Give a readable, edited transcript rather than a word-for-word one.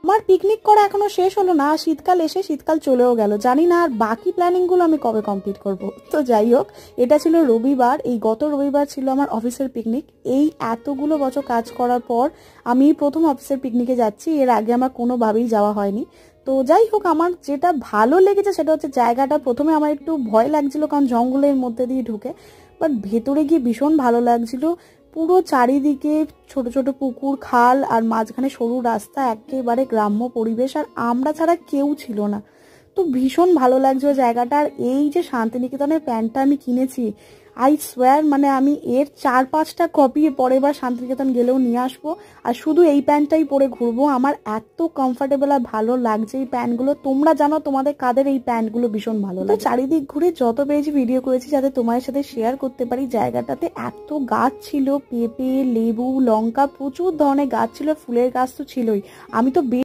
আমার পিকনিক করা এখনো শেষ হলো না, শীতকাল এসে শীতকাল চলেও গেল, জানি না আর বাকি প্ল্যানিংগুলো আমি কবে কমপ্লিট করব। তো যাই হোক, এটা ছিল রবিবার, এই গত রবিবার ছিল আমার অফিসের পিকনিক। এই এতগুলো বছর কাজ করার পর আমি প্রথম অফিসের পিকনিকে যাচ্ছি, এর আগে আমার কোনোভাবেই যাওয়া হয়নি। তো যাই হোক, আমার যেটা ভালো লেগেছে সেটা হচ্ছে জায়গাটা। প্রথমে আমার একটু ভয় লাগছিল কারণ জঙ্গলের মধ্যে দিয়ে ঢুকে, বাট ভেতরে গিয়ে ভীষণ ভালো লাগছিল। পুরো চারিদিকে ছোট ছোট পুকুর, খাল, আর মাঝখানে সরু রাস্তা, একেবারে গ্রাম্য পরিবেশ, আর আমরা ছাড়া কেউ ছিল না। তো ভীষণ ভালো লাগছে জায়গাটা। আর এই যে শান্তিনিকেতনের প্যান্টটা আমি কিনেছি, আই সোয়ার, মানে আমি এর 4-5টা কপি পরের বার শান্তিনিকেতন গেলেও নিয়ে আসবো, আর শুধু এই প্যান্টটাই পরে ঘুরবো। আমার এত কমফর্টেবল আর ভালো লাগছে এই প্যান্টগুলো। তোমরা জানো তোমাদের কাদের এই প্যান্টগুলো ভীষণ ভালো লাগে। চারিদিক ঘুরে যত পেরেছি ভিডিও করেছি যাতে তোমার সাথে শেয়ার করতে পারি। জায়গাটাতে এত গাছ ছিল, পেঁপে, লেবু, লঙ্কা, প্রচুর ধরনের গাছ ছিল, ফুলের গাছ তো ছিলই। আমি তো